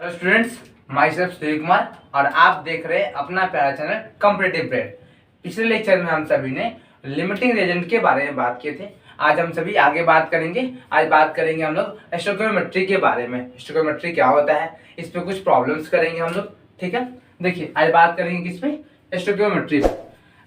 Hello students, my self Sudhir Kumar और आप देख रहे हैं अपना प्यारा चैनल कॉम्पिटिटिव ब्रेड। पिछले लेक्चर में हम सभी ने लिमिटिंग रिएजेंट के बारे में बात किए थे। आज हम सभी आगे बात करेंगे। आज बात करेंगे हम लोग स्टोइकियोमेट्री के बारे में। स्टोइकियोमेट्री क्या होता है, इस पे कुछ प्रॉब्लम्स करेंगे हम लोग। ठीक है, देखिए आज बात करेंगे किस पे, स्टोइकियोमेट्री पे।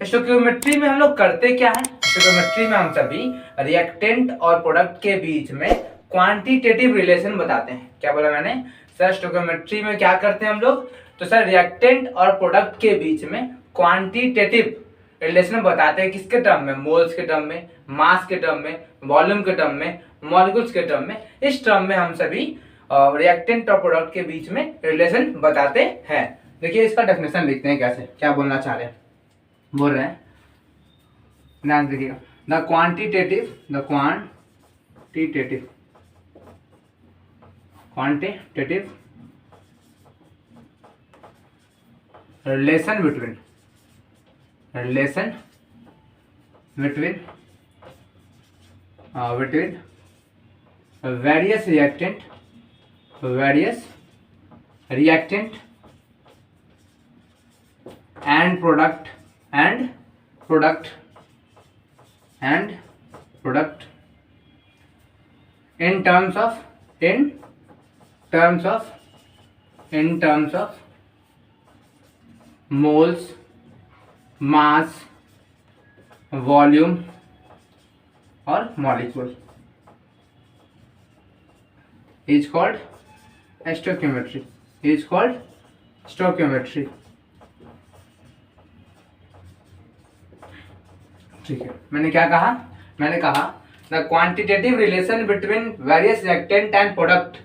स्टोइकियोमेट्री में हम लोग करते क्या है, स्टोइकियोमेट्री में हम सभी रिएक्टेंट और प्रोडक्ट के बीच में क्वांटिटेटिव रिलेशन बताते हैं। क्या बोला मैंने सर, स्टोइकियोमेट्री में क्या करते हैं हम लोग, तो सर रिएक्टेंट और प्रोडक्ट के बीच में क्वांटिटेटिव रिलेशन बताते हैं। किसके टर्म में, मोल्स के टर्म में, मास के टर्म में, वॉल्यूम के टर्म में, मॉलिक्यूल्स के टर्म में। इस टर्म में हम सभी रिएक्टेंट और प्रोडक्ट के बीच में रिलेशन बताते हैं। देखिए इसका डेफिनेशन लिखते हैं, कैसे क्या बोलना चाह रहे हैं, बोल रहे हैं, ध्यान देखिएगा। The quantitative relation between various reactant and product in terms of moles, mass, volume और molecule is called stoichiometry. ठीक है, मैंने क्या कहा, मैंने कहा the quantitative relation between various reactant and product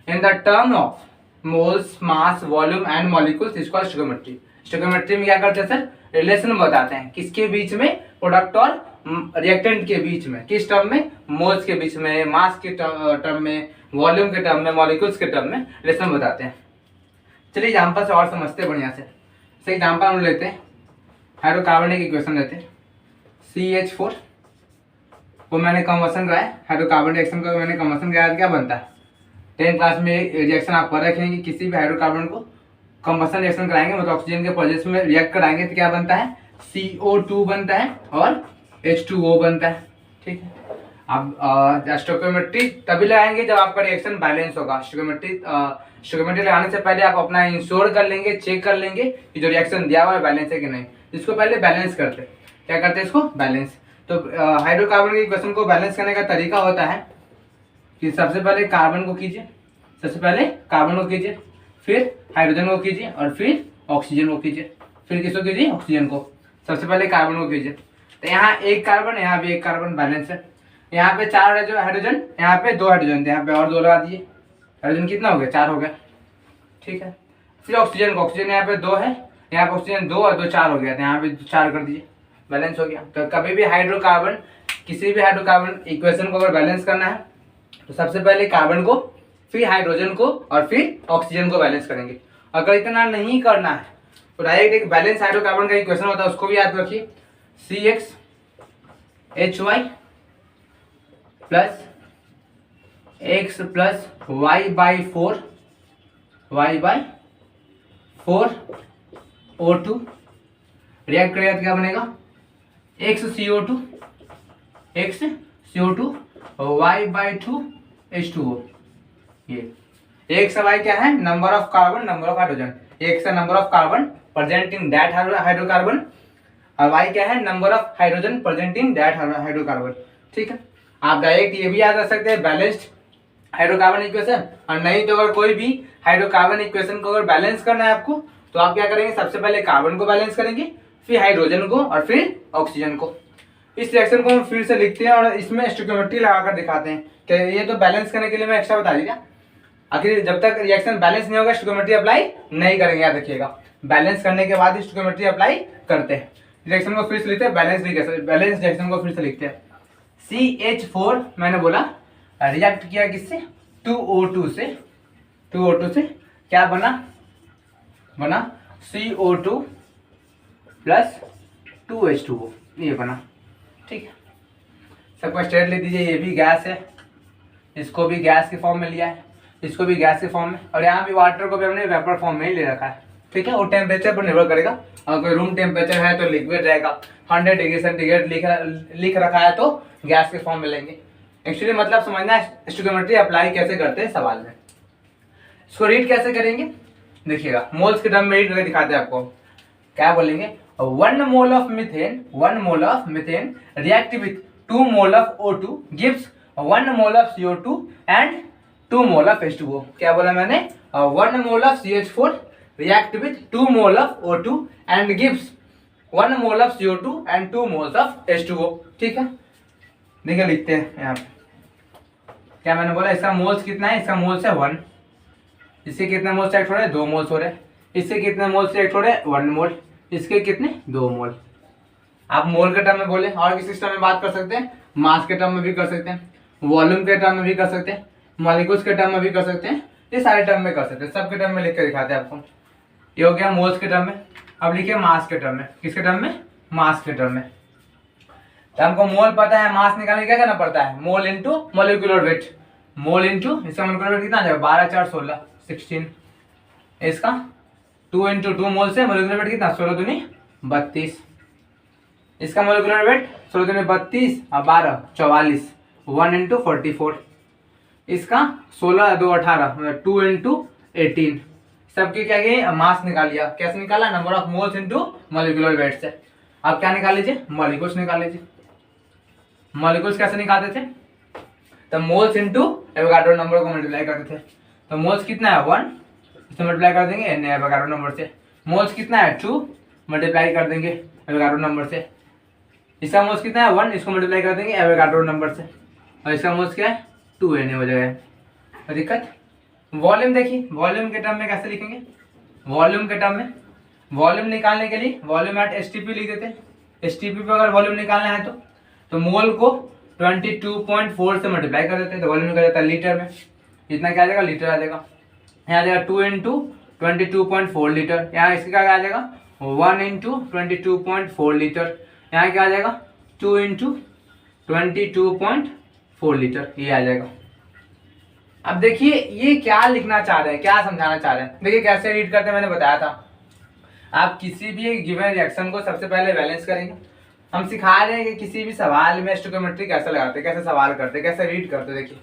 in the term of moles, mass, volume and molecules is called stoichiometry. Stoichiometry में क्या करते हैं सर, रिलेशन बताते हैं। किसके बीच में, प्रोडक्ट और रिएक्टेंट के बीच में। किस टर्म में, मोल्स के बीच में, मास के टर्म में, वॉल्यूम के टर्म में, मॉलिक्यूल्स के टर्म में रिलेशन बताते हैं। चलिए एग्जाम्पल से और समझते हैं बढ़िया से। एग्जाम्पल हम लेते हैं, हाइड्रोकार्बन की इक्वेशन लेते हैं। CH4 को मैंने कंबशन कराया, हाइड्रोकार्बन रिएक्शन को मैंने कंबशन कराया तो क्या बनता है। 10th क्लास में रिएक्शन आप पढ़ रखेंगे, किसी भी हाइड्रोकार्बन को कंबशन रिएक्शन कराएंगे, मतलब ऑक्सीजन के प्रेजेंस में रिएक्ट कराएंगे तो क्या बनता है, CO2 बनता है और H2O बनता है। ठीक है, अब स्टोइकियोमेट्री तभी लगाएंगे जब आपका रिएक्शन बैलेंस होगा। स्टोइकियोमेट्री लगाने से पहले आप अपना इंश्योर कर लेंगे, चेक कर लेंगे कि जो रिएक्शन दिया हुआ है बैलेंस है कि नहीं। इसको पहले बैलेंस करते हैं। क्या करते हैं इसको, बैलेंस। तो हाइड्रोकार्बन की इक्वेशन को बैलेंस करने का तरीका होता है कि सबसे पहले कार्बन को कीजिए, फिर हाइड्रोजन को कीजिए और फिर ऑक्सीजन को कीजिए। फिर किसको कीजिए, ऑक्सीजन को। सबसे पहले कार्बन को कीजिए, तो यहाँ एक कार्बन, यहाँ भी एक कार्बन, बैलेंस है। यहाँ पे 4 हाइड्रोजन, यहाँ पे 2 हाइड्रोजन थे, यहाँ पे और 2 लगा दिए। हाइड्रोजन कितना हो गया, 4 हो गया। ठीक है, फिर ऑक्सीजन को, ऑक्सीजन यहाँ पे 2 है, यहाँ पे ऑक्सीजन 2 और 2 4 हो गया, तो यहाँ पे 4 कर दीजिए, बैलेंस हो गया। तो कभी भी हाइड्रोकार्बन, किसी भी हाइड्रोकार्बन इक्वेशन को अगर बैलेंस करना है तो सबसे पहले कार्बन को, फिर हाइड्रोजन को और फिर ऑक्सीजन को बैलेंस करेंगे। अगर इतना नहीं करना है तो डायरेक्ट एक बैलेंस हाइड्रोकार्बन का इक्वेशन होता है, उसको भी याद रखिए। CXHY plus X plus Y/4 O2 react करेगा तो क्या बनेगा, XCO2 Y/2 H2O। ये X Y क्या है, number of carbon, number of hydrogen. X है number of carbon present in that hydrocarbon और Y क्या है, number of hydrogen present in that hydrocarbon. ठीक है, आप डायरेक्ट ये भी याद रख सकते हैं बैलेंस्ड हाइड्रोकार्बन इक्वेशन। और नहीं तो अगर कोई भी हाइड्रोकार्बन इक्वेशन को अगर बैलेंस करना है आपको, तो आप क्या करेंगे, सबसे पहले कार्बन को बैलेंस करेंगे, फिर हाइड्रोजन को और फिर ऑक्सीजन को। इस रिएक्शन को हम फिर से लिखते हैं और इसमें स्टोइकियोमेट्री लगाकर दिखाते हैं कि ये तो बैलेंस करने के लिए मैं एक्स्ट्रा बता दिया। आखिर जब तक रिएक्शन बैलेंस नहीं होगा स्टोइकियोमेट्री अप्लाई नहीं करेंगे, याद रखिएगा। बैलेंस करने के बाद स्टोइकियोमेट्री अप्लाई करते हैं। रिएक्शन को फिर से लिखते हैं, बैलेंस रिएक्शन को फिर से लिखते हैं। CH4 मैंने बोला रिएक्ट किया किससे, 2O2 से क्या बना CO2 प्लस 2H2O, ये बना। ठीक है, सबको स्ट्रेट ले दीजिए। ये भी गैस है, इसको भी गैस के फॉर्म में लिया है, इसको भी गैस के फॉर्म में, और यहाँ भी वाटर को भी हमने वेपर फॉर्म में ही ले रखा है। ठीक है, वो टेम्परेचर पर निर्भर करेगा। अगर कोई रूम टेम्परेचर है तो लिक्विड रहेगा, 100 डिग्री सेंटीग्रेड लिख रखा है तो गैस के फॉर्म में लेंगे। एक्चुअली मतलब समझना है स्टोइकोमेट्री अप्लाई कैसे करते हैं सवाल में। इसको रीड कैसे करेंगे देखिएगा, मोल्स के टर्म में रीड करके दिखाते हैं आपको। क्या बोलेंगे, 1 mole of methane react with 2 mole of O2 gives 1 mole of CO2 and 2 mole of H2O। क्या बोला मैंने, 1 mole of CH4 react with 2 mole of O2 and gives 1 mole of CO2 and 2 moles of H2O। ठीक है, देखिए लिखते हैं यहाँ पे। क्या मैंने बोला, इसका मोल्स कितना है, इसका मोल्स है 1। इससे कितने मोल्स रिएक्ट हो रहे हैं, 2 मोल्स हो रहे हैं। इससे कितने मोल्स रिएक्ट हो रहे हैं, 1 मोल। इसके कितने, 2 मोल। आप मोल के टर्म में बोले, और किस टर्म में बात कर सकते हैं, मास के टर्म में भी कर सकते हैं, वॉल्यूम के टर्म में भी कर सकते हैं, मॉलिक्यूल्स के टर्म में भी कर सकते हैं, ये सारे टर्म में कर सकते हैं। सबके टर्म में लिख कर दिखाते हैं आपको। ये हो गया मोल्स के टर्म में। अब लिखिए मास के टर्म में। किसके टर्म में, मास के टर्म में। तो हमको मोल पता है, मास निकालने क्या करना पड़ता है, mole into molecular weight. Mole into इसका मोलिकुलर वेट कितना आ जाएगा, 12 4 16 16। इसका 2 इंटू 2 मोल से मोलिकुलर वेट कितना, 16 दूनी 32। इसका मोलिकुलर वेट 16 दूनी 32 और 12 44, 1 इंटू 44। इसका 16 2 18, 2 इंटू 18। सबके क्या किए, मास निकाल लिया। कैसे निकाला, number of moles into molecular weight से। आप क्या निकाल लीजिए, मॉलिक्यूल्स निकाल लीजिए। मॉलिक्यूल्स कैसे निकालते थे, तो मोल्स इनटू एवोगाड्रो नंबर को मल्टीप्लाई करते थे। तो मोल्स कितना है 1, इसे मल्टीप्लाई कर देंगे एवोगाड्रो नंबर से। मोल्स कितना है 2, मल्टीप्लाई कर देंगे एवोगाड्रो नंबर से। इसका मोल्स कितना है 1, इसको मल्टीप्लाई कर देंगे एवोगाड्रो नंबर से। और इसका मोल्स क्या है 2 Na हो जाएगा। दिक्कत। वॉल्यूम देखिए, वॉल्यूम के टर्म में कैसे लिखेंगे, वॉल्यूम के टर्म में वॉल्यूम निकालने के लिए वॉल्यूम एट एसटीपी लिख देते हैं। एसटीपी पे अगर वॉल्यूम निकालना है तो मोल को 22.4 से मल्टीप्लाई कर देते हैं, तो वॉल्यूम निकल जाता है लीटर में। इतना क्या आ जाएगा, लीटर आ जाएगा। यहाँ आ जाएगा 2 इंटू 22.4 लीटर। यहाँ इसका क्या आ जाएगा, 1 इंटू 22.4 लीटर। यहाँ क्या आ जाएगा, 2 इंटू 22.4 लीटर, ये आ जाएगा। अब देखिए ये क्या लिखना चाह रहे हैं, क्या समझाना चाह रहे हैं। देखिए कैसे रीड करते हैं, मैंने बताया था। आप किसी भी गिवन रिएक्शन को सबसे पहले बैलेंस करेंगे। हम सिखा रहे हैं कि किसी भी सवाल में स्टोइकोमेट्री कैसे लगाते हैं, कैसे सवाल करते हैं, कैसे रीड करते हैं। देखिए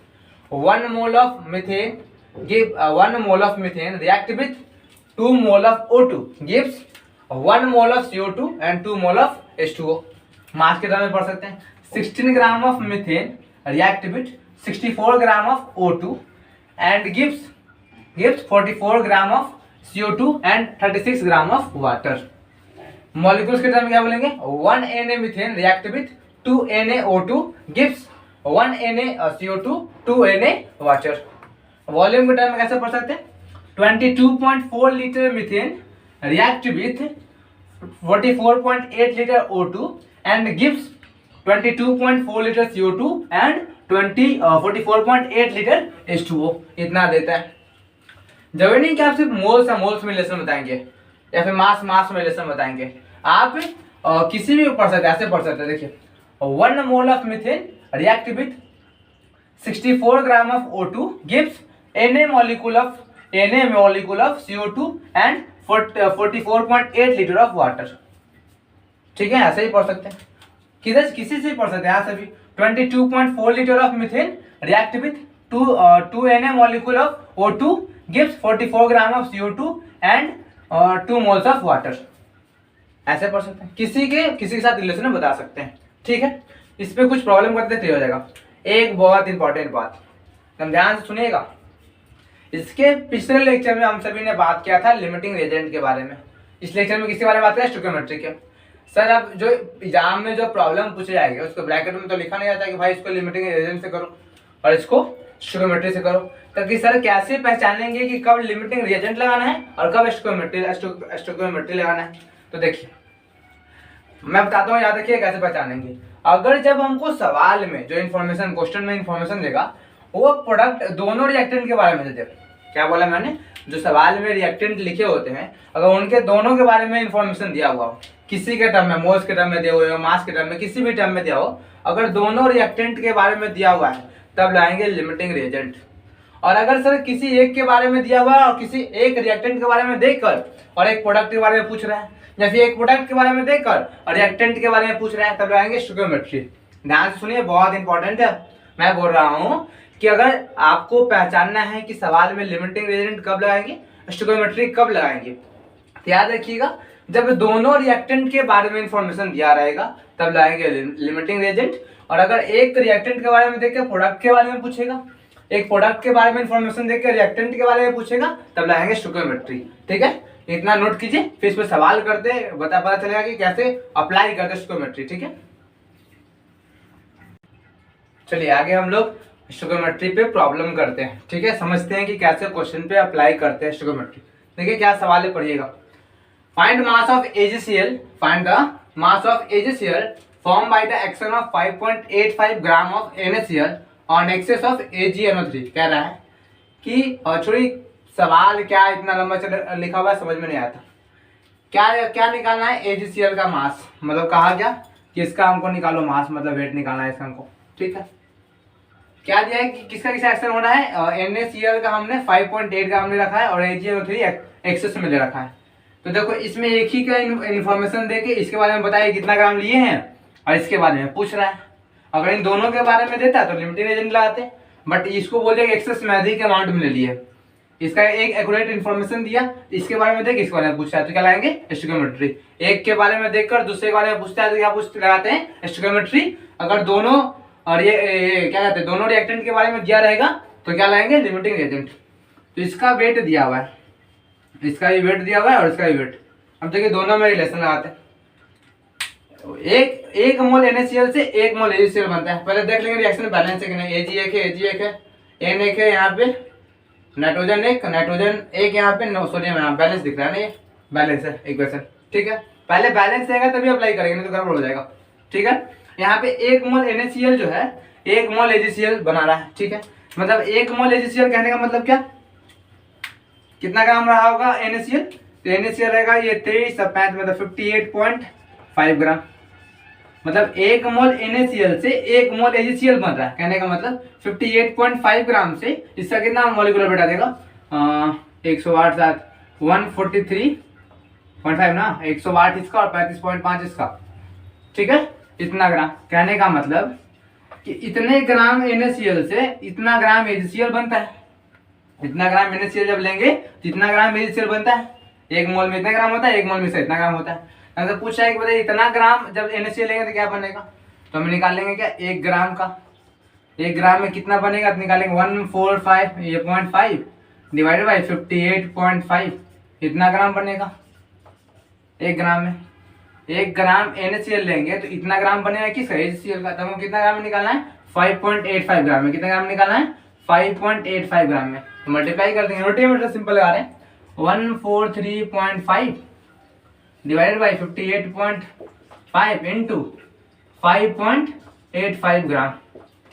1 mole of methane give 1 mole of methane react with 2 mole of O2 gives 1 mole of CO2 and 2 mole of H2O। मास के टर्म में पढ़ सकते हैं। 16 gram of methane react with 64 gram of O2 and gives 44 gram of CO2 and 36 gram of water. Molecules के term क्या बोलेंगे, 1 Na methane react with 2 Na O2 gives 1 Na CO2 2 Na water. Volume के term में कैसे पढ़ सकते हैं, 22.4 litre methane react with 44.8 litre O2 and gives 22.4 litre CO2 and 44.8 litre H2O। इतना देता है। जरूरी नहीं कि आप सिर्फ मोल्स या मोल्स में रिलेशन बताएंगे या फिर मास मास में रिलेशन बताएंगे। आप किसी भी पढ़ सकते हैं, ऐसे पढ़ सकते हैं। देखिए 1 mole of methane react with 64 gram of O2 gives Na molecule of CO2 and 44.8 litre of water. ठीक है, ऐसे ही पढ़ सकते हैं। किसी से पढ़ सकते हैं, यहाँ से भी 22.4 litre of methane react with 2 Na molecule of O2 gives 44 gram of CO2 and 2 moles of water. ऐसे पढ़ सकते हैं, किसी के साथ रिलेशन में बता सकते हैं। ठीक है, इस पे कुछ प्रॉब्लम करते क्लियर हो जाएगा। एक बहुत इंपॉर्टेंट बात हम ध्यान से सुनिएगा। इसके पिछले लेक्चर में हम सभी ने बात किया था लिमिटिंग रिएजेंट के बारे में। इस लेक्चर में किसके बारे में बात करें, स्टोइकोमेट्री के। सर अब जो एग्जाम में जो प्रॉब्लम पूछे जाएंगे उसको ब्रैकेट में तो लिखा नहीं जाता कि भाई इसको लिमिटिंग रिएजेंट से करो और इसको स्टोइकोमेट्री से करो। ताकि सर कैसे पहचानेंगे कि कब लिमिटिंग रिएजेंट लगाना है और कब स्टोइकोमेट्री लगाना है। तो देखिए मैं बताता हूँ, याद रखिए कैसे पहचानेंगे। अगर जब हमको सवाल में जो इन्फॉर्मेशन क्वेश्चन में इन्फॉर्मेशन देगा वो प्रोडक्ट दोनों रिएक्टेंट के बारे में दे दे। क्या बोला मैंने, जो सवाल में रिएक्टेंट लिखे होते हैं अगर उनके दोनों के बारे में इन्फॉर्मेशन दिया हुआ हो, किसी के टर्म में मोल्स के टर्म में दिया हुआ हो, मास के टर्म में, किसी भी टर्म में दिया हो, अगर दोनों रिएक्टेंट के बारे में दिया हुआ है तब लाएंगे लिमिटिंग रिएजेंट। और अगर सर किसी एक के बारे में दिया हुआ है और किसी एक रिएक्टेंट के बारे में देखकर और एक प्रोडक्ट के बारे में पूछ रहा है, जैसे एक प्रोडक्ट के बारे में देखकर और रिएक्टेंट के बारे में पूछ रहा है, तब लगाएंगे स्टोइकियोमेट्री। ध्यान से सुनिए, बहुत इंपॉर्टेंट है। मैं बोल रहा हूँ कि अगर आपको पहचानना है कि सवाल में लिमिटिंग रिएजेंट कब लगाएंगे, स्टोइकियोमेट्री कब लगाएंगे, तो याद रखिएगा जब दोनों रिएक्टेंट के बारे में इंफॉर्मेशन दिया रहेगा तब लगाएंगे लिमिटिंग रिएजेंट। और अगर एक रिएक्टेंट के बारे में देख के प्रोडक्ट के बारे में पूछेगा, एक प्रोडक्ट के बारे में इंफॉर्मेशन देख के रिएक्टेंट के बारे में पूछेगा, तब लगाएंगे स्टोइकियोमेट्री। ठीक है, इतना नोट कीजिए, फिर इस पर सवाल करते पता चलेगा कि कैसे अप्लाई करते स्टोइकियोमेट्री। ठीक है, चलिए आगे हम लोग स्टोइकियोमेट्री पे प्रॉब्लम करते हैं। ठीक है, समझते हैं कि कैसे क्वेश्चन पे अप्लाई करते हैं स्टोइकियोमेट्री। देखिए क्या सवाल है, पढ़िएगा। Find mass of AgCl, find the mass of AgCl form by the action of 5.85 gram of NaCl on excess of AgNO3। कह रहा है कि छोड़ी सवाल क्या इतना लंबा लिखा हुआ है, समझ में नहीं आता। क्या निकालना है, AgCl का मास, मतलब कहा क्या कि इसका हमको निकालो मास, मतलब वेट निकालना है इसका हमको। ठीक है, क्या दिया है कि किसका एक्शन हो रहा है, NaCl का हमने 5.8 ग्राम ले रखा है और AgNO3 एक्सेस में ले रखा है। तो देखो इसमें एक ही का इन्फॉर्मेशन देके इसके बारे में बताइए कितना ग्राम लिए हैं और इसके बारे में पूछ रहा है। अगर इन दोनों के बारे में देता तो लिमिटिंग रिएजेंट लगाते, बट इसको बोल दिया कि एक्सेस में अधिक अमाउंट में ले लिए, इसका एक एक्यूरेट इन्फॉर्मेशन दिया, इसके बारे में देख इसके बारे में पूछता है तो क्या लाएंगे स्टोइकियोमेट्री। एक के बारे में देखकर दूसरे के बारे में पूछता है तो क्या लगाते हैं स्टोइकियोमेट्री। अगर दोनों और ये क्या कहते हैं दोनों रिएक्टेंट के बारे में दिया रहेगा तो क्या लाएंगे लिमिटिंग रिएजेंट। तो इसका वेट दिया हुआ है, इसका भी वेट दिया हुआ है और इसका भी वेट। अब देखिए दोनों में रिलेशन लगाते हैं। तो एक मोल NaCl से 1 मोल AgCl बनता है। पहले देख लेंगे रिएक्शन बैलेंस है कि नहीं। Ag एक है, Ag एक है, N एक है, यहाँ पे नाइट्रोजन एक यहाँ पे सोडियम यहाँ बैलेंस दिख रहा है ना, ये बैलेंस है इक्वेशन। ठीक है, पहले बैलेंस रहेगा तभी अप्लाई करेंगे, नहीं तो गड़बड़ हो जाएगा। ठीक है, यहाँ पे 1 मोल NaCl जो है 1 मोल AgCl बना रहा है। ठीक है, मतलब 1 मोल AgCl कहने का मतलब क्या, कितना ग्राम रहा होगा NaCl, तो NaCl रहेगा ये 23 और 5 मतलब 58.5 ग्राम। मतलब 1 मोल NaCl से 1 मोल AgCl बन रहा है, कहने का मतलब 58.5 ग्राम से इसका कितना मॉलिक्यूलर वेट आ जाएगा 108 साथ 143.5 ना, 108 इसका और 35.5 इसका। ठीक है, इतना ग्राम, कहने का मतलब कि इतने ग्राम NaCl से इतना ग्राम AgCl बनता है। इतना ग्राम NaCl जब लेंगे तो इतना ग्राम AgCl बनता है। 1 मोल में इतना ग्राम होता है, 1 मोल में से इतना ग्राम होता है। अगर पूछा है कि बताइए इतना ग्राम जब NaCl लेंगे तो क्या बनेगा, तो हम निकाल लेंगे क्या 1 ग्राम का, 1 ग्राम में कितना बनेगा तो निकालेंगे 145 डिवाइडेड बाई 58.5, इतना ग्राम बनेगा 1 ग्राम में। 1 ग्राम NaCl लेंगे तो इतना ग्राम बनेगा किसका AgCl का, तो हमको कितना ग्राम में निकालना है 5.85 ग्राम में। कितना ग्राम निकालना है 5.85 ग्राम में, तो मल्टीप्लाई कर देंगे, रोटी सिंपल लगा रहे हैं 143.5 डिवाइडेड बाई 58.5 इंटू 5.85 ग्राम।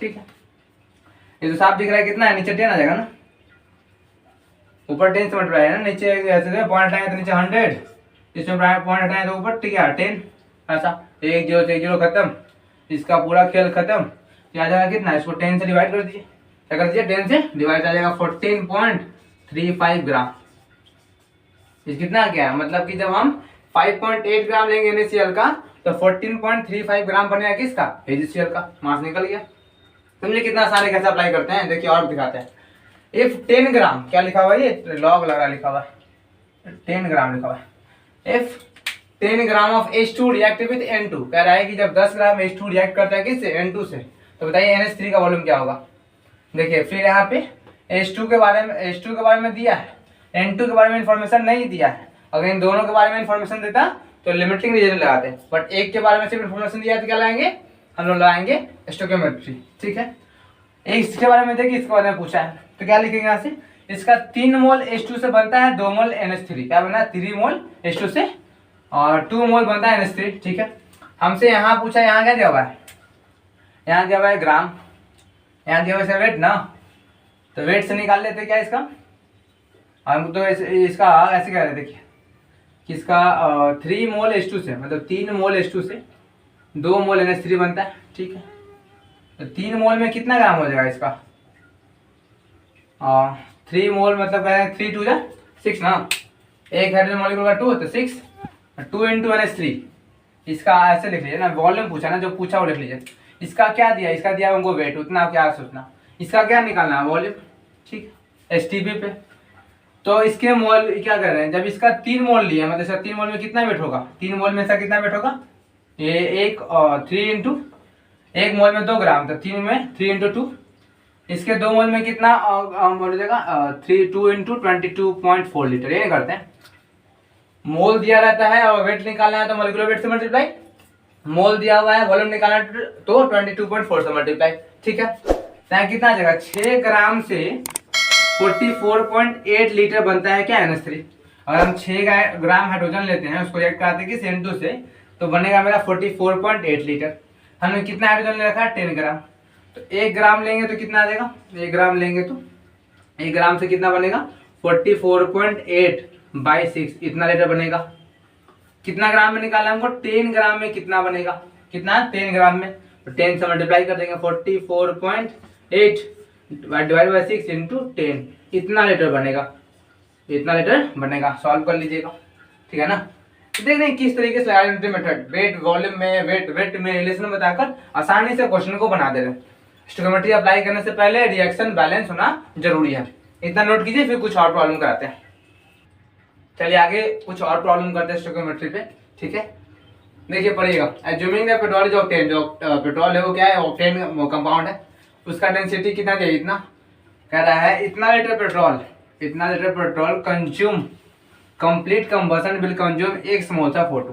ठीक है, ये तो साफ दिख रहा है कितना है, नीचे 10 आ जाएगा ना, ऊपर 10 से मल्टीप्लाई है ना, नीचे ऐसे पॉइंट आएंगे तो नीचे 100, इसमें पॉइंट हटाएं तो ऊपर ठीक है 10। ऐसा 1 0 से 1 0 खत्म, इसका पूरा खेल खत्म। क्या आ जाएगा कितना, इसको 10 से डिवाइड कर दीजिए, क्या कर दीजिए 10 से डिवाइड आ जाएगा 14.35 ग्राम। ये कितना क्या है, मतलब कि जब हम 5.8 ग्राम लेंगे NaCl का तो 14.35 ग्राम बनेगा किसका AgCl का, मास निकल गया। समझे कितना आसान है, कैसे अप्लाई करते हैं, देखिए और दिखाते हैं। इफ 10 ग्राम, क्या लिखा हुआ है, ये लॉग लगा लिखा हुआ है, 10 ग्राम लिखा हुआ है। If 10 gram of H2 react with N2, कह रहा है कि जब 10 ग्राम H2 रिएक्ट करता है किससे N2 से, तो बताइए NH3 का वॉल्यूम क्या होगा। देखिए फिर यहाँ पे H2 के बारे में दिया है, N2 के बारे में इंफॉर्मेशन नहीं दिया है। अगर इन दोनों के बारे में इंफॉर्मेशन देता तो लिमिटिंग रिएजेंट लगाते, बट एक के बारे में सिर्फ इंफॉर्मेशन दिया है तो क्या लाएंगे हम लोग, लगाएंगे स्टोइकियोमेट्री। ठीक है, एक इसके बारे में देखिए, इसके बारे में पूछा है तो क्या लिखेंगे यहाँ से, इसका 3 मोल H2 से बनता है 2 मोल NH3, क्या बना है 3 मोल H2 से और 2 मोल बनता है NH3। ठीक है, हमसे यहाँ पूछा, यहाँ क्या दिया हुआ है, यहाँ दिया हुआ है ग्राम, यहाँ दिया हुआ है वेट ना, तो वेट से निकाल लेते क्या इसका, हम तो इसका ऐसे कह रहे, देखिए किसका 3 मोल H2 से, मतलब 3 मोल H2 से 2 मोल NH3 बनता है। ठीक है, तो 3 मोल में कितना ग्राम हो जाएगा इसका, 3 मोल मतलब क्या है, 3 2 जा 6 ना, एक हाइड्रोजन मॉलिक्यूल का 2 तो 6, 2 इंटू NH3। इसका ऐसे लिख लीजिए ना, वॉल्यूम पूछा ना, जो पूछा वो लिख लीजिए। इसका क्या दिया, इसका दिया हमको वेट, उतना आप क्या सोचना, इसका क्या निकालना है, वॉल्यूम। ठीक है, STP पे। तो इसके मोल क्या कर रहे हैं, जब इसका 3 मोल लिया मतलब इसका 3 मोल में कितना वेट होगा, 3 मोल में इसका कितना वेट होगा, ये एक 3 इंटू, एक मोल में 2 ग्राम, तो 3 में 3 इंटू 2, इसके 2 मोल में कितना बोल देगा 2 इंटू 22.4 लीटर। ये करते हैं, मोल दिया रहता है और वेट निकालना है तो मोलिकुलर वेट से मल्टीप्लाई, मोल दिया हुआ है वॉल्यूम निकालना है तो 22.4 से मल्टीप्लाई। ठीक है, तो कितना आ जाएगा, 6 ग्राम से 44.8 लीटर बनता है क्या, NH3। अगर हम 6 ग्राम हाइड्रोजन लेते हैं, उसको रिएक्ट कराते हैं कि N2 से, तो बनेगा मेरा 44.8 लीटर। हमने कितना हाइड्रोजन ले रखा है, 10 ग्राम। तो 1 ग्राम लेंगे तो कितना आ जाएगा, 1 ग्राम लेंगे तो 1 ग्राम से कितना बनेगा, 44.8 बाई 6, इतना लीटर बनेगा। कितना ग्राम में निकालना हमको, 10 ग्राम में कितना बनेगा, कितना 10 ग्राम में, तो 10 से मल्टीप्लाई कर देंगे, 44.8 डिवाइड बाई 6 इंटू 10, इतना लीटर बनेगा, इतना लीटर बनेगा। सॉल्व कर लीजिएगा, ठीक है ना। देख रहे किस तरीके से आइडेंटिटी मेथड, वेट वॉल्यूम में वेट में रिलेशन बताकर आसानी से क्वेश्चन को बना दे रहे हैं। स्टोइकोमेट्री अप्लाई करने से पहले रिएक्शन बैलेंस होना जरूरी है, इतना नोट कीजिए, फिर कुछ और प्रॉब्लम कराते हैं। चलिए आगे कुछ और प्रॉब्लम करते हैं स्टोइकोमेट्री पे। ठीक है, देखिए पढ़िएगा, assuming the petrol is octane, जो पेट्रोल है वो क्या है, ऑक्टेन कंपाउंड है, उसका डेंसिटी कितना चाहिए, इतना कह रहा है, इतना litre petrol consume, complete combustion will consume X moles of O2।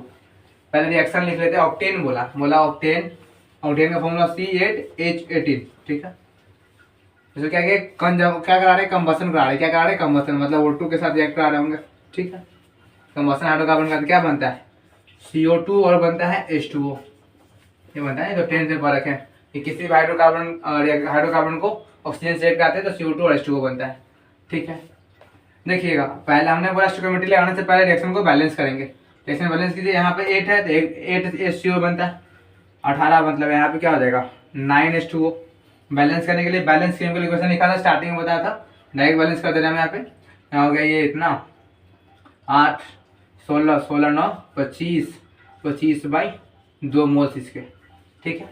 पहले रिएक्शन लिख लेते हैं, ऑक्टेन बोला ऑक्टेन, ऑक्टेन का फॉर्मूला C8H18। ठीक है, इसको क्या क्या करा रहे, कंबशन करा रहे, क्या करा रहे, कंबशन, मतलब O2 के साथ रिएक्ट करा रहे होंगे। ठीक है, कंबशन हाइड्रोकार्बन का क्या बनता है, CO2 और बनता है H2O, ये बनता है। तो 10 से फर्क है कि किसी भी हाइड्रोकार्बन को ऑक्सीजन से रिएक्ट कराते हैं तो CO2 और H2O बनता है। ठीक है, देखिएगा पहले हमने बोला स्टोइकोमेट्री लगाने से पहले रिएक्शन को बैलेंस करेंगे, रिएक्शन बैलेंस कीजिए, यहाँ पे 8 है तो 8 HCO बनता है, 18 मतलब यहाँ पे क्या हो जाएगा 9 H2O। बैलेंस करने के लिए बैलेंस केमिकल इक्वेशन लिखा था, स्टार्टिंग में बताया था, डायरेक्ट बैलेंस कर दे रहे हैं यहाँ पे। यहाँ हो गया ये इतना 8 16 16 9 25 25 बाई 2 मोल्स इसके। ठीक है,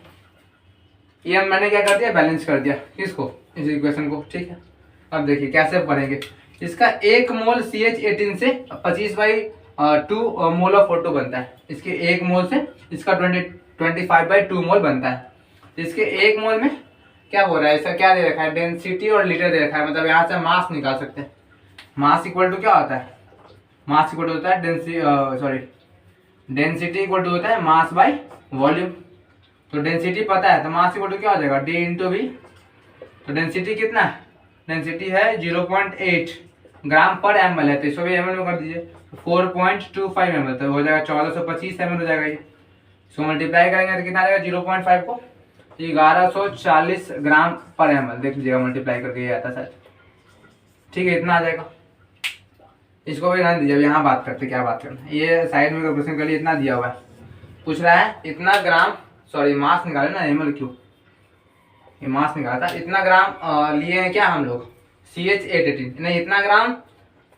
ये मैंने क्या कर दिया, बैलेंस कर दिया इसको, इस इक्वेशन को। ठीक है, अब देखिए कैसे पढ़ेंगे, इसका 1 मोल CH18 से 25 बाई 2 मोल ऑफ O2 बनता है, इसके 1 मोल से इसका 25 बाई 2 मोल बनता है। इसके 1 मोल में क्या बोल रहा है, इसका क्या दे रखा है, डेंसिटी और लीटर दे रखा है, मतलब यहाँ से मास निकाल सकते हैं। मास इक्वल टू क्या होता है, मास इक्वल टू होता है डेंसिटी इक्वल टू होता है मास बाई वॉल्यूम। तो डेंसिटी पता है तो मास इक्वल टू क्या हो जाएगा, D इंटू V। तो डेंसिटी कितना है, डेंसिटी है 0.8 ग्राम पर ml है, तो इसको भी ml में कर दीजिए, 4.25 ml, तो हो जाएगा 1425 ml हो जाएगा ये। इसको मल्टीप्लाई करेंगे तो कितना आ जाएगा, 0.5 को 1140 ग्राम पर ml, देख लीजिएगा मल्टीप्लाई करके ये आता है। ठीक है, इतना आ जाएगा, इसको भी रहने दीजिए, यहाँ बात करते क्या बात करना है, ये साइड में कैलकुलेशन के लिए इतना दिया हुआ है, पूछ रहा है इतना ग्राम, सॉरी मास निकाले ना, ml क्यों, ये मास निकाला था, इतना ग्राम लिए हैं क्या हम लोग, CH818 नहीं, इतना ग्राम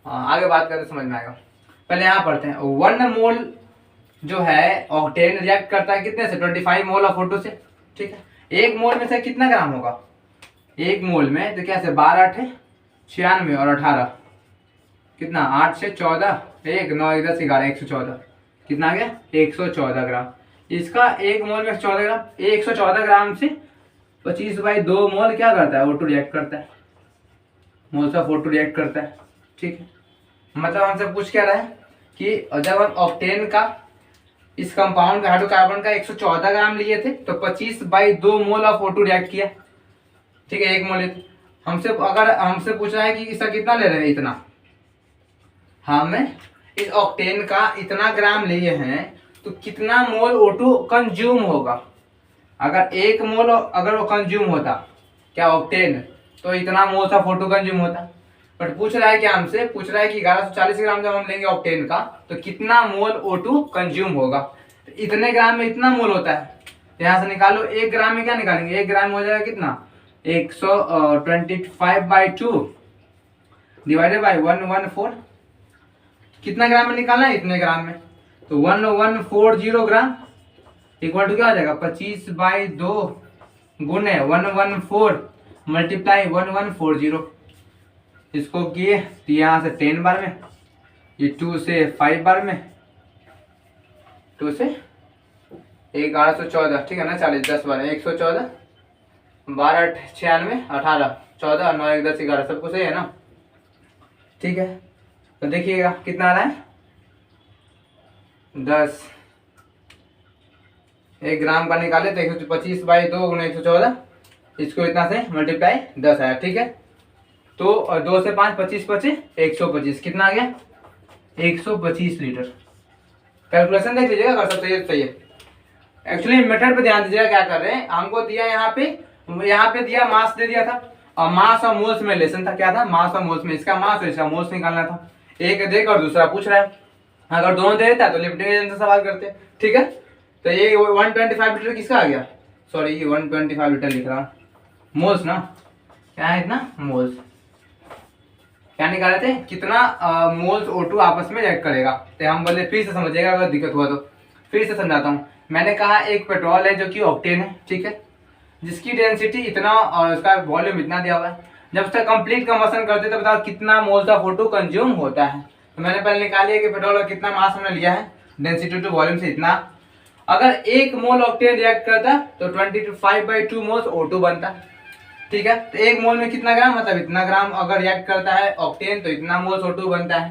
आगे बात करते समझ में आएगा। पहले यहाँ पढ़ते हैं, 1 मोल जो है ऑक्टेन रिएक्ट करता है कितने से, 25 मोल ऑफ O2 से। ठीक है, 1 मोल में से कितना ग्राम होगा, 1 मोल में तो क्या से 12 8 96 और 18 कितना, 8 से 14 1 9 10 11 114, कितना आ गया 114 ग्राम। इसका 1 मोल में 14 ग्राम, 114 ग्राम से 25 बाई 2 मोल क्या करता है, O2 रिएक्ट करता है, मोल्स ऑफ O2 रिएक्ट करता है। ठीक है, मतलब हमसे पूछ क्या रहा है कि जब हम ऑक्टेन का इस कंपाउंड का हाइड्रोकार्बन का 114 ग्राम लिए थे तो 25 by 2 mole of O2 react किया। ठीक है, 1 मोल हमसे, अगर हमसे पूछ रहा है कि इसका कितना ले रहे हैं, इतना, हमें इस ऑक्टेन का इतना ग्राम लिए हैं तो कितना मोल O2 कंज्यूम होगा। अगर 1 मोल अगर वो कंज्यूम होता क्या ऑक्टेन, तो इतना मोल ऑफ O2 कंज्यूम होता। बट पूछ रहा है क्या हमसे, पूछ रहा है कि 1140 ग्राम जब हम लेंगे ऑक्टेन का तो कितना मोल O2 कंज्यूम होगा। तो इतने ग्राम में इतना मोल होता है, यहाँ से निकालो, 1 ग्राम में क्या निकालेंगे, 1 ग्राम हो जाएगा कितना 125 बाई 2 डिवाइडेड बाई 114, कितना ग्राम में निकालना है, इतने ग्राम में, तो 1140 ग्राम इक्वल टू क्या हो जाएगा 25/2 गुने 114 मल्टीप्लाई 1140, इसको किए तो यहाँ से 10 बार में, ये 2 से 5 बार में, 2 से 1114, ठीक है ना, 40 10 बार 114, 12 96 18 14 9 1 10 11, सब कुछ सही है ना, ठीक है। तो देखिएगा कितना आ रहा है 10, 1 ग्राम का निकाले तो 125/2 गुना 114, इसको इतना से मल्टीप्लाई 10 आया, ठीक है। तो 2 से 5 25 25 125, कितना आ गया 125 लीटर। कैलकुलेशन देख लीजिएगा अगर सब सही है तो सही है। एक्चुअली मेथड पे ध्यान दीजिएगा, क्या कर रहे हैं, हमको दिया यहाँ पे दिया मास दे दिया था, और मास और मोल्स में रिलेशन था, क्या था मास और मोल्स में, इसका मास और इसका मोल्स निकालना था। एक देख और दूसरा पूछ रहा है, अगर दोनों दे देता तो लिमिटिंग से सवाल करते, ठीक है। तो ये 125 लीटर किसका आ गया, सॉरी ये 125 लीटर लिख रहा हूँ, मोल्स ना, क्या है इतना मोल्स, क्या निकाल रहे थे कितना मोल्स O2 आपस में रिएक्ट करेगा। तो हम बोले फिर से समझिएगा, अगर दिक्कत हुआ तो फिर से समझाता हूँ। मैंने कहा एक पेट्रोल है जो कि ऑक्टेन है, ठीक है, जिसकी डेंसिटी इतना और उसका वॉल्यूम इतना दिया हुआ है। जब उसका कंप्लीट कंबशन करते तो बताओ कितना मोल्स ऑफ O2 कंज्यूम होता है। तो मैंने पहले निकाली कि पेट्रोल का कितना मास हमने लिया है, डेंसिटी टू वॉल्यूम से इतना। अगर 1 मोल ऑक्टेन रिएक्ट करता तो 25/2 मोल्स O2 बनता, ठीक है। तो 1 मोल में कितना ग्राम, मतलब इतना ग्राम अगर रिएक्ट करता है ऑक्टेन तो इतना मोल्स O2 बनता है।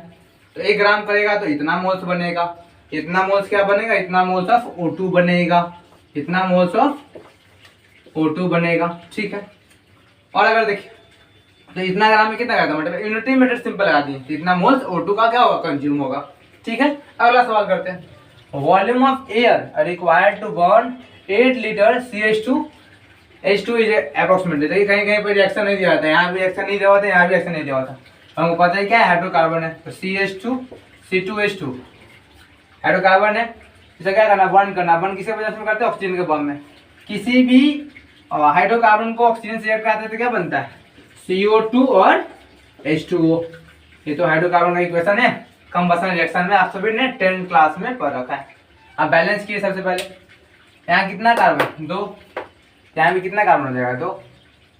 तो 1 ग्राम करेगा तो इतना मोल्स बनेगा, इतना मोल्स क्या बनेगा, इतना मोल्स ऑफ O2 बनेगा, इतना मोल्स ऑफ O2 बनेगा, ठीक है। और अगर देखिए तो इतना ग्राम में कितना करता, मतलब यूनिटी मीटर सिंपल लगा दिए, तो इतना मोल्स O2 का क्या होगा कंज्यूम होगा, ठीक है। अगला सवाल करते हैं, volume of air required to burn 8 litre CH2, H2 is approximately, देखिए कहीं कहीं पर रिएक्शन नहीं दिया था, यहाँ भी रिएक्शन नहीं दिया हुआ था, यहाँ भी रिएक्शन नहीं दिया हुआ था, हमको पता है क्या है हाइड्रोकार्बन है, तो CH2 C2H2 हाइड्रोकार्बन है। इसे क्या करना, बर्न करना, बर्न किसके वजह से करते हैं, ऑक्सीजन के बम में। किसी भी हाइड्रोकार्बन को ऑक्सीजन से रिएक्ट कराते हैं तो क्या बनता है CO2 और H2O। ये तो हाइड्रोकार्बन का इक्वेशन है, कंबशन रिएक्शन में आप सभी ने 10th क्लास में पढ़ रखा है। अब बैलेंस किए सबसे पहले, यहाँ कितना कार्बन 2, यहाँ भी कितना कार्बन हो जाएगा 2,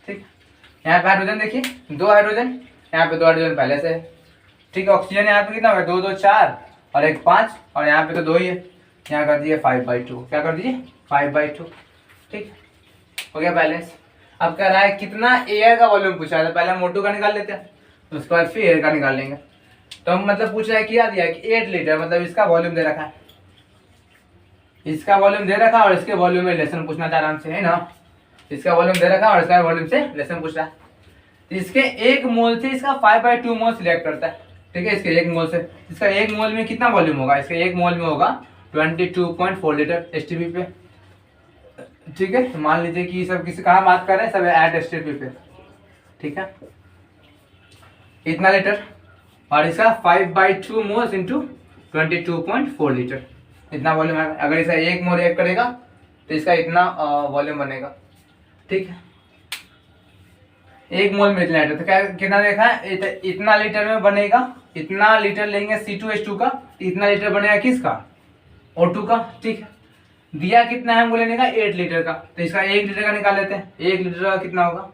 ठीक। यहाँ पे हाइड्रोजन देखिए 2 हाइड्रोजन, यहाँ पे 2 हाइड्रोजन पहले से, ठीक है। ऑक्सीजन यहाँ पे कितना होगा 2 2 4 और 1 5, और यहाँ पे तो 2 ही है, यहाँ कर दीजिए 5/2, क्या कर दीजिए 5/2, ठीक हो गया बैलेंस। अब कह रहा है कितना एयर का वॉल्यूम पूछा है, तो पहले हम O2 का निकाल लेते हैं, उसके बाद फिर एयर का निकाल लेंगे। तो हम मतलब पूछ रहा है क्या दिया कि 8 लीटर, मतलब इसका वॉल्यूम दे रखा है, इसका वॉल्यूम दे रखा है और इसके वॉल्यूम में रिलेशन पूछना था आराम से, है ना। इसका वॉल्यूम दे रखा है और इसका वॉल्यूम से रिलेशन पूछ रहा है। तो इसके 1 मोल से इसका 5/2 मोल सिलेक्ट करता है, ठीक है। इसके 1 मोल से, इसका 1 मोल में कितना वॉल्यूम होगा, इसके 1 मोल में होगा 22.4 लीटर STP पे, ठीक है। तो मान लीजिए कि सब किसी कहाँ बात कर रहे हैं, सब एट STP पे, ठीक है। इतना लीटर और इसका 5/2 मोल्स इंटू 22.4 लीटर, इतना वॉल्यूम है। अगर इसका 1 मोल रिएक्ट करेगा तो इसका इतना वॉल्यूम बनेगा, ठीक है। 1 मोल में इतना लीटर, तो क्या कितना देखा है, इतना लीटर में बनेगा, इतना लीटर लेंगे C2H2 का, इतना लीटर बनेगा किसका O2 का, ठीक है। दिया कितना है हमको लेने का 8 लीटर का, तो इसका 1 लीटर का निकाल लेते हैं। 1 लीटर का कितना होगा,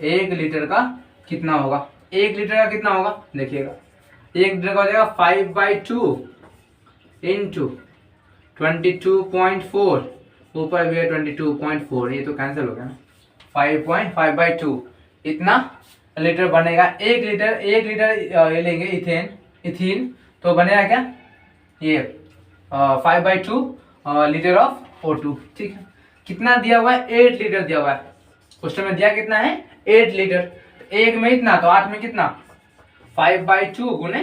1 लीटर का कितना होगा, 1 लीटर का कितना होगा देखिएगा, 1 लीटर का हो जाएगा 5/2 इंटू 22.4, ऊपर भी है 22.4, ये तो कैंसिल हो गया ना, 5/2 इतना लीटर बनेगा। 1 लीटर ये लेंगे इथीन, तो बनेगा क्या ये 5/2 लीटर ऑफ O2, ठीक है। कितना दिया हुआ है 8 लीटर दिया हुआ है, क्वेश्चन में दिया कितना है 8 लीटर, तो 1 में इतना तो 8 में कितना 5/2 गुने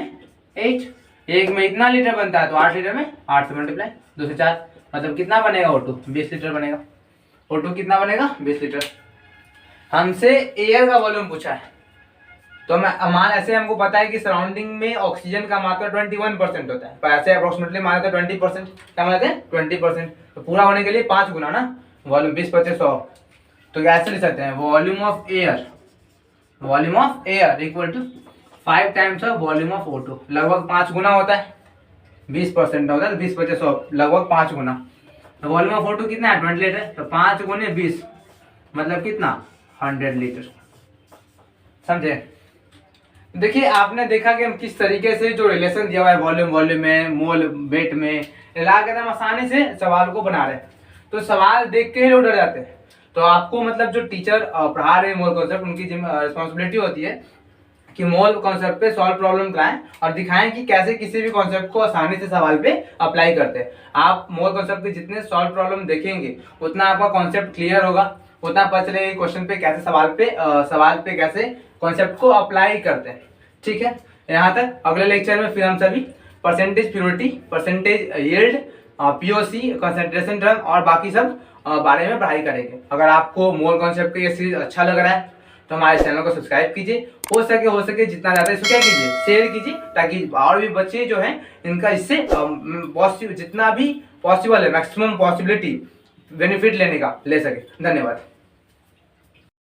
8, 1 में इतना लीटर बनता है तो 8 लीटर में 8 से मल्टीप्लाई 2 से 4, मतलब कितना बनेगा O2 20 लीटर बनेगा। O2 कितना बनेगा 20 लीटर। हमसे एयर का वॉल्यूम पूछा है, तो मैं मान ऐसे हमको पता है कि सराउंडिंग में ऑक्सीजन का मात्रा 21% होता है, पर ऐसे अप्रोक्सीमेटली माने तो 20%, क्या मानते हैं 20%, तो पूरा होने के लिए 5 गुना ना वॉल्यूम 20 25 100, तो ऐसे लिख सकते हैं volume of air equal to 5 times of volume of O2, लगभग 5 गुना होता है, 20% होता है, तो 20 × 100 लगभग 5 गुना। तो वॉल्यूम ऑफ O2 कितना है 20 लीटर, तो 5 × 20 मतलब कितना 100 लीटर। समझे? देखिए आपने देखा कि हम किस तरीके से जो रिलेशन दिया हुआ है वॉल्यूम में, मोल वेट में, ला के हम आसानी से सवाल को बना रहे हैं। तो सवाल देख के ही लोग डर जाते हैं। तो आपको मतलब जो टीचर पढ़ा रहे हैं मोल कॉन्सेप्ट, उनकी रिस्पॉन्सिबिलिटी होती है कि मोल कॉन्सेप्ट पे सॉल्व प्रॉब्लम कराएं और दिखाएं कि कैसे किसी भी कॉन्सेप्ट को आसानी से सवाल पे अप्लाई करते हैं। आप मोल कॉन्सेप्ट के जितने सॉल्व प्रॉब्लम देखेंगे उतना आपका कॉन्सेप्ट क्लियर होगा, उतना पता चलेगा क्वेश्चन पे कैसे सवाल पे कैसे कॉन्सेप्ट को अप्लाई करते हैं। ठीक है, यहाँ तक। अगले लेक्चर में फिर हम सभी percentage purity, percentage yield, POC, concentration term और बाकी सब बारे में पढ़ाई करेंगे। अगर आपको मोल कॉन्सेप्ट का ये सीरीज अच्छा लग रहा है तो हमारे चैनल को सब्सक्राइब कीजिए, हो सके जितना ज़्यादा इसको क्या कीजिए, शेयर कीजिए, ताकि और भी बच्चे जो हैं इनका इससे जितना भी पॉसिबल है मैक्सिमम पॉसिबिलिटी बेनिफिट लेने का ले सके। धन्यवाद।